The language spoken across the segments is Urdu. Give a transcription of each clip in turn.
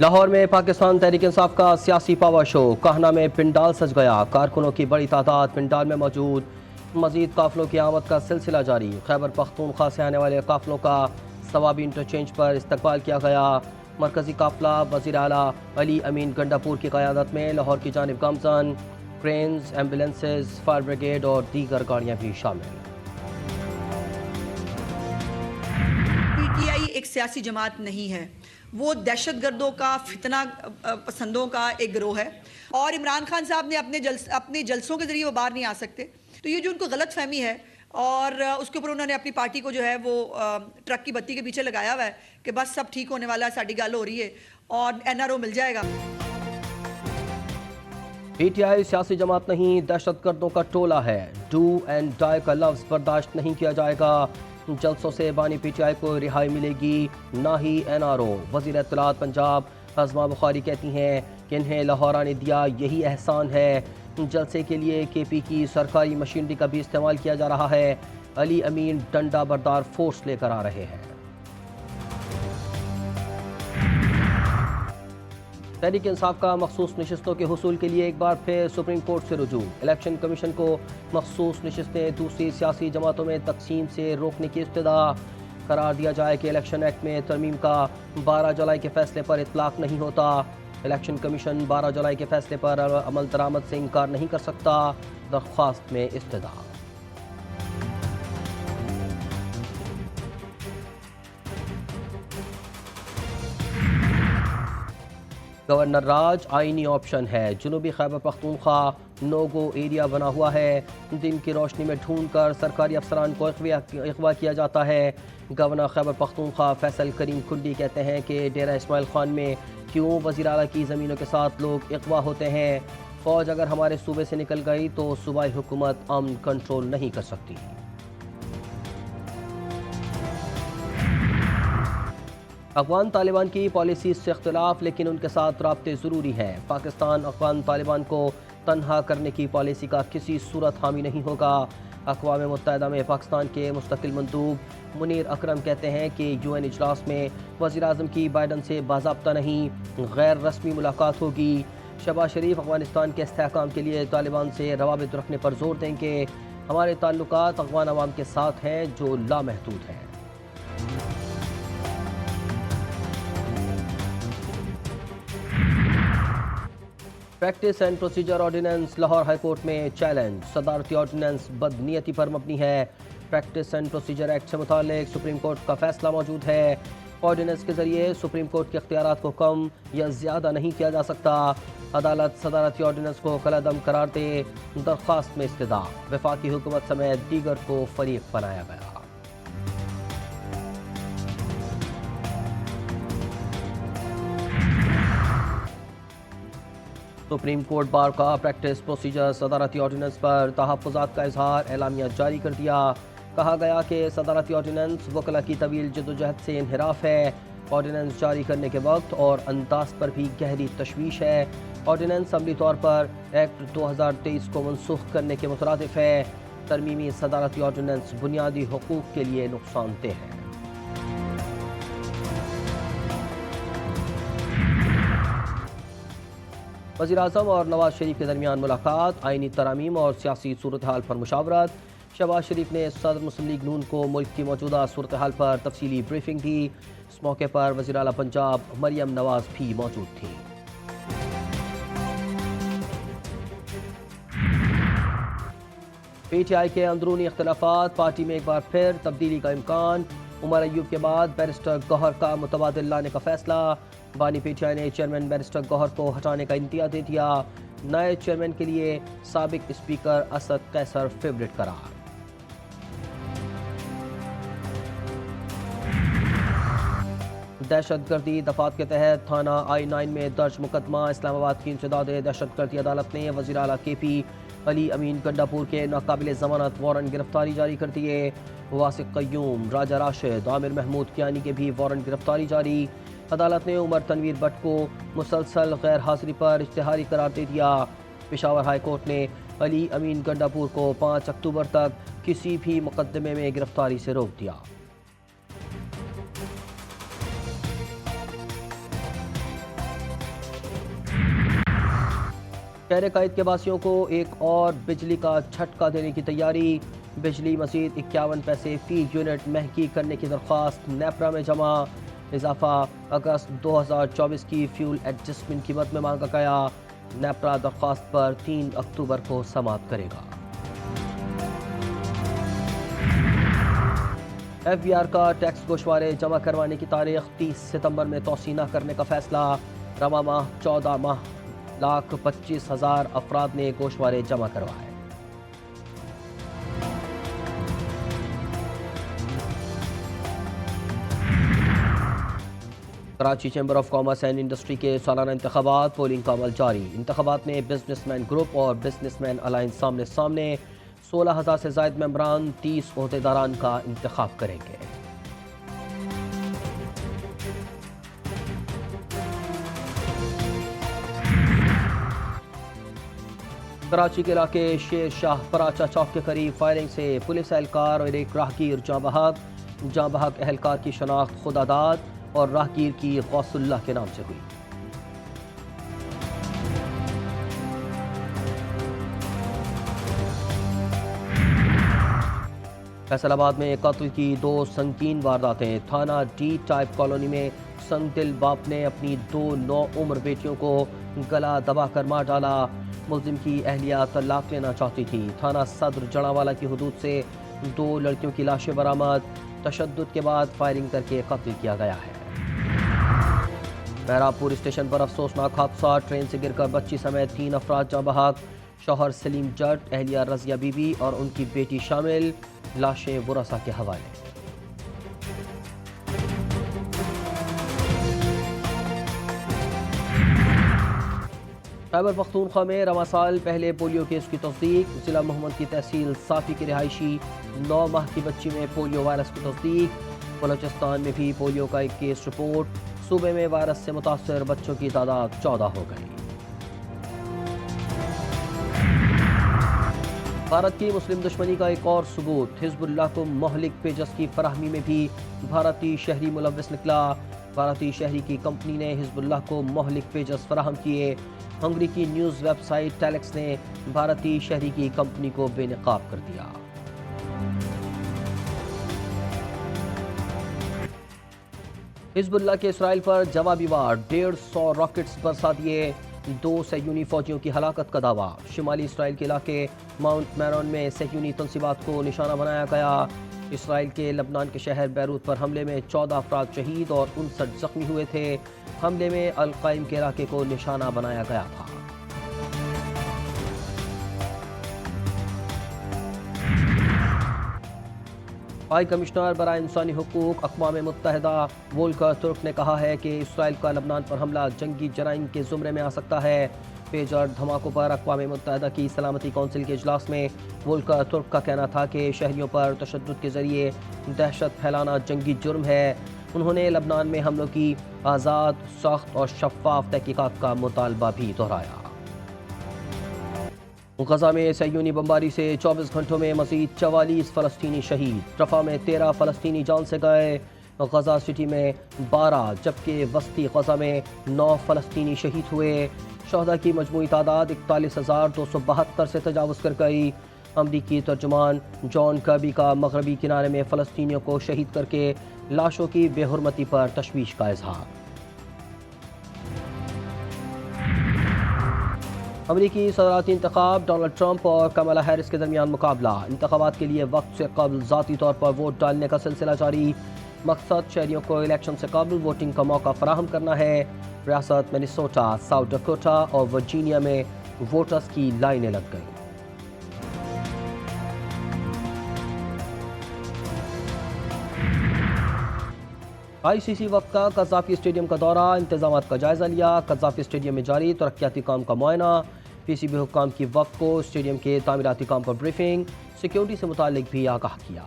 لاہور میں پاکستان تحریک انصاف کا سیاسی پاور شو، کہنا میں پنڈال سج گیا، کارکنوں کی بڑی تعداد پنڈال میں موجود۔ مزید قافلوں کی آمد کا سلسلہ جاری، خیبر پختونخوا سے آنے والے قافلوں کا ثوابی انٹرچینج پر استقبال کیا گیا۔ مرکزی قافلہ وزیر اعلیٰ علی امین گنڈاپور کی قیادت میں لاہور کی جانب گامزن، کرینز، ایمبولینسز، فائر بریگیڈ اور دیگر گاڑیاں بھی شامل۔ پی ٹی آئی ایک سیاسی جماعت نہیں ہے، وہ دہشت گردوں کا، فتنہ پسندوں کا ایک گروہ ہے، اور عمران خان صاحب نے اپنے جلسوں کے ذریعے وہ باہر نہیں آ سکتے۔ تو یہ جو ان کو غلط فہمی ہے، اور اس کے اوپر انہوں نے اپنی پارٹی کو جو ہے وہ ٹرک کی بتی کے پیچھے لگایا ہوا ہے کہ بس سب ٹھیک ہونے والا ہے، ساڈی گل ہو رہی ہے اور این آر او مل جائے گا۔ پی ٹی آئی سیاسی جماعت نہیں، دہشت گردوں کا ٹولہ ہے، ڈو اینڈ ڈائی کا لفظ برداشت نہیں کیا جائے گا۔ جلسوں سے بانی پی ٹی آئی کو رہائی ملے گی، نہ ہی این آر او۔ وزیر اطلاعات پنجاب عظمیٰ بخاری کہتی ہیں کہ انہیں لاہور نے دیا یہی احسان ہے۔ جلسے کے لیے کے پی کی سرکاری مشینری کا بھی استعمال کیا جا رہا ہے۔ علی امین ڈنڈا بردار فورس لے کر آ رہے ہیں۔ تحریک انصاف کا مخصوص نشستوں کے حصول کے لیے ایک بار پھر سپریم کورٹ سے رجوع، الیکشن کمیشن کو مخصوص نشستیں دوسری سیاسی جماعتوں میں تقسیم سے روکنے کی استدعا۔ قرار دیا جائے کہ الیکشن ایکٹ میں ترمیم کا 12 جولائی کے فیصلے پر اطلاق نہیں ہوتا۔ الیکشن کمیشن 12 جولائی کے فیصلے پر عمل درآمد سے انکار نہیں کر سکتا، درخواست میں استدعا۔ گورنر راج آئینی آپشن ہے، جنوبی خیبر پختونخوا نو گو ایریا بنا ہوا ہے، دن کی روشنی میں ڈھونڈ کر سرکاری افسران کو اغوا کیا جاتا ہے۔ گورنر خیبر پختونخوا فیصل کریم کھنڈی کہتے ہیں کہ ڈیرہ اسماعیل خان میں کیوں وزیر اعلیٰ کی زمینوں کے ساتھ لوگ اغوا ہوتے ہیں؟ فوج اگر ہمارے صوبے سے نکل گئی تو صوبائی حکومت امن کنٹرول نہیں کر سکتی۔ افغان طالبان کی پالیسی سے اختلاف، لیکن ان کے ساتھ رابطے ضروری ہیں۔ پاکستان افغان طالبان کو تنہا کرنے کی پالیسی کا کسی صورت حامی نہیں ہوگا۔ اقوام متحدہ میں پاکستان کے مستقل مندوب منیر اکرم کہتے ہیں کہ یو این اجلاس میں وزیر اعظم کی بائیڈن سے باضابطہ نہیں، غیر رسمی ملاقات ہوگی۔ شہباز شریف افغانستان کے استحکام کے لیے طالبان سے روابط رکھنے پر زور دیں کہ ہمارے تعلقات افغان عوام کے ساتھ ہیں جو لامحدود ہیں۔ Practice and procedure ordinance Lahore high court میں چیلنج، صدارتی آرڈیننس بدنیتی پر مبنی ہے۔ پریکٹس اینڈ پروسیجر ایکٹ سے متعلق سپریم کورٹ کا فیصلہ موجود ہے۔ آرڈیننس کے ذریعے سپریم کورٹ کے اختیارات کو کم یا زیادہ نہیں کیا جا سکتا۔ عدالت صدارتی آرڈیننس کو کالعدم قرار دے، درخواست میں استدعا، وفاقی حکومت سمیت دیگر کو فریق بنایا گیا۔ سپریم کورٹ بار کا پریکٹس پروسیجر صدارتی آرڈیننس پر تحفظات کا اظہار، اعلامیہ جاری کر دیا۔ کہا گیا کہ صدارتی آرڈیننس وکلاء کی طویل جدوجہد سے انحراف ہے۔ آرڈیننس جاری کرنے کے وقت اور انداز پر بھی گہری تشویش ہے۔ آرڈیننس عملی طور پر ایکٹ 2023 کو منسوخ کرنے کے مترادف ہے۔ ترمیمی صدارتی آرڈیننس بنیادی حقوق کے لیے نقصان دہ ہے۔ وزیر اعظم اور نواز شریف کے درمیان ملاقات، آئینی ترامیم اور سیاسی صورتحال پر مشاورت۔ شہباز شریف نے صدر مسلم لیگ نون کو ملک کی موجودہ صورتحال پر تفصیلی بریفنگ دی۔ اس موقع پر وزیر اعلیٰ پنجاب مریم نواز بھی موجود تھیں۔ پی ٹی آئی کے اندرونی اختلافات، پارٹی میں ایک بار پھر تبدیلی کا امکان، عمر ایوب کے بعد بیرسٹر گوہر کا متبادل لانے کا فیصلہ۔ بانی پی ٹی آئی نے چیئرمین بیرسٹر گوہر کو ہٹانے کا انتیا دے دیا۔ نئے چیئرمین کے لیے سابق اسپیکر اسد قیصر فیورٹ قرار۔ دہشت گردی دفعات کے تحت تھانہ I-9 میں درج مقدمہ، اسلام آباد کی انسداد دہشت گردی عدالت نے وزیر اعلیٰ کے پی علی امین گنڈاپور کے ناقابل ضمانت وارنٹ گرفتاری جاری کر دیے۔ واسق قیوم، راجہ راشد، عامر محمود کیانی کے بھی وارنٹ گرفتاری جاری۔ عدالت نے عمر تنویر بٹ کو مسلسل غیر حاضری پر اشتہاری قرار دے دیا۔ پشاور ہائی کورٹ نے علی امین گنڈاپور کو 5 اکتوبر تک کسی بھی مقدمے میں گرفتاری سے روک دیا۔ شہر قائد کے باسیوں کو ایک اور بجلی کا جھٹکا دینے کی تیاری، بجلی مزید 51 پیسے فی یونٹ مہنگی کرنے کی درخواست نیپرا میں جمع، اضافہ اگست 2024 کی فیول ایڈجسٹمنٹ قیمت میں مانگا گیا، نیپرا درخواست پر 3 اکتوبر کو سماعت کرے گا۔ ایف بی آر کا ٹیکس گوشوارے جمع کروانے کی تاریخ 30 ستمبر میں توسیع نہ کرنے کا فیصلہ، رواں ماہ 14,25,000 افراد نے گوشوارے جمع کروائے۔ Karachi chamber of commerce and industry کے سالانہ انتخابات، پولنگ کا عمل جاری۔ انتخابات میں بزنس مین گروپ اور بزنس مین الائنس سامنے سامنے، 16,000 سے زائد ممبران 30 عہدیداران کا انتخاب کریں گے۔ کراچی کے علاقے شیر شاہ پراچا چوک کے قریب فائرنگ سے پولیس اہلکار اور ایک راہگیر جاں بحق اہلکار کی شناخت خدا داد اور راہگیر کی غوث اللہ کے نام سے ہوئی۔ فیصل آباد میں قتل کی 2 سنگین وارداتیں، تھانہ ڈی ٹائپ کالونی میں سنگ دل باپ نے اپنی 2 نوعمر بیٹیوں کو گلا دبا کر مار ڈالا، ملزم کی اہلیہ طلاق لینا چاہتی تھی۔ تھانہ صدر جڑاوالا کی حدود سے 2 لڑکیوں کی لاشیں برآمد، تشدد کے بعد فائرنگ کر کے قتل کیا گیا ہے۔ بہراپور اسٹیشن پر افسوسناک حادثہ، ٹرین سے گر کر بچی سمیت 3 افراد جاں بحق، شوہر سلیم جٹ، اہلیہ رضیہ بی بی اور ان کی بیٹی شامل، لاشیں ورثاء کے حوالے۔ خیبر پختونخوا میں رواں سال پہلے پولیو کیس کی تصدیق، ضلع محمد کی تحصیل صافی کی رہائشی 9 ماہ کی بچی میں پولیو وائرس کی تصدیق، بلوچستان میں بھی پولیو کا ایک کیس رپورٹ، صوبے میں وائرس سے متاثر بچوں کی تعداد 14 ہو گئی۔ بھارت کی مسلم دشمنی کا ایک اور ثبوت، حزب اللہ کو مہلک پیجز کی فراہمی میں بھی بھارتی شہری ملوث نکلا، بھارتی شہری کی کمپنی نے حزب اللہ کو مہلک پیجز فراہم کیے، ہنگری کی نیوز ویب سائٹ ٹیلیکس نے بھارتی شہری کی کمپنی کو بے نقاب کر دیا۔ حزب اللہ کے اسرائیل پر جوابی وار، 150 راکٹس برسا دیے، 2 صہیونی فوجیوں کی ہلاکت کا دعویٰ، شمالی اسرائیل کے علاقے ماؤنٹ میرون میں صہیونی تنصیبات کو نشانہ بنایا گیا، اسرائیل کے لبنان کے شہر بیروت پر حملے میں 14 افراد شہید اور 59 زخمی ہوئے تھے، حملے میں القائم کے علاقے کو نشانہ بنایا گیا تھا۔ ہائی کمشنر برائے انسانی حقوق اقوام متحدہ وولکر ترک نے کہا ہے کہ اسرائیل کا لبنان پر حملہ جنگی جرائم کے زمرے میں آ سکتا ہے۔ پیجر دھماکوں پر اقوام متحدہ کی سلامتی کونسل کے اجلاس میں وولکر ترک کا کہنا تھا کہ شہریوں پر تشدد کے ذریعے دہشت پھیلانا جنگی جرم ہے۔ انہوں نے لبنان میں حملوں کی آزاد، سخت اور شفاف تحقیقات کا مطالبہ بھی دہرایا۔ غزہ میں صہیونی بمباری سے 24 گھنٹوں میں مزید 44 فلسطینی شہید، رفح میں 13 فلسطینی جان سے گئے، غزہ سٹی میں 12 جبکہ وسطی غزہ میں 9 فلسطینی شہید ہوئے، شہداء کی مجموعی تعداد 41,272 سے تجاوز کر گئی۔ امریکی ترجمان جان کربی کا مغربی کنارے میں فلسطینیوں کو شہید کر کے لاشوں کی بے حرمتی پر تشویش کا اظہار۔ امریکی صدارتی انتخاب، ڈونلڈ ٹرمپ اور کمالا ہیرس کے درمیان مقابلہ، انتخابات کے لیے وقت سے قبل ذاتی طور پر ووٹ ڈالنے کا سلسلہ جاری، مقصد شہریوں کو الیکشن سے قبل ووٹنگ کا موقع فراہم کرنا ہے۔ ریاست منیسوٹا، ساؤتھ ڈکوٹا اور ورجینیا میں ووٹرز کی لائنیں لگ گئیں۔ آئی سی سی وفد کا قذافی اسٹیڈیم کا دورہ، انتظامات کا جائزہ لیا، قذافی اسٹیڈیم میں جاری ترقیاتی کام کا معائنہ، پی سی بی حکام کی وفد کو اسٹیڈیم کے تعمیراتی کام پر بریفنگ، سیکیورٹی سے متعلق بھی آگاہ کیا۔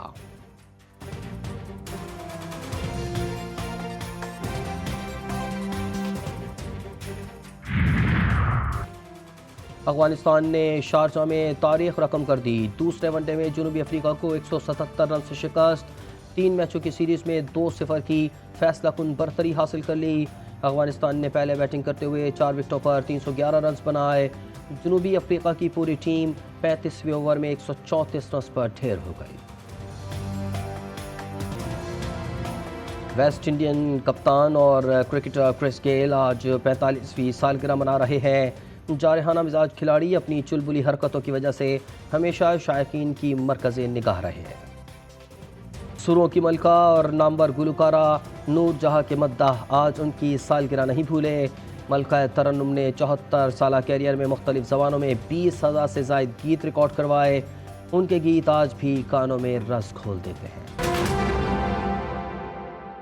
افغانستان نے شارجہ میں تاریخ رقم کر دی، دوسرے ون ڈے میں جنوبی افریقہ کو 177 رن سے شکست، 3 میچوں کی سیریز میں 2-0 کی فیصلہ کن برتری حاصل کر لی۔ افغانستان نے پہلے بیٹنگ کرتے ہوئے 4 وکٹوں پر 311 رنز بنائے، جنوبی افریقہ کی پوری ٹیم 35ویں اوور میں 134 رنز پر ڈھیر ہو گئی۔ ویسٹ انڈین کپتان اور کرکٹر کرس گیل آج 45ویں سالگرہ منا رہے ہیں۔ جارحانہ مزاج کھلاڑی اپنی چلبلی حرکتوں کی وجہ سے ہمیشہ شائقین کی مرکز نگاہ رہے ہیں۔ سروں کی ملکہ اور نامور گلوکارہ نور جہاں کے مداح آج ان کی سالگرہ نہیں بھولے۔ ملکہ ترنم نے 74 سالہ کیریئر میں مختلف زبانوں میں 20,000 سے زائد گیت ریکارڈ کروائے۔ ان کے گیت آج بھی کانوں میں رس گھول دیتے ہیں۔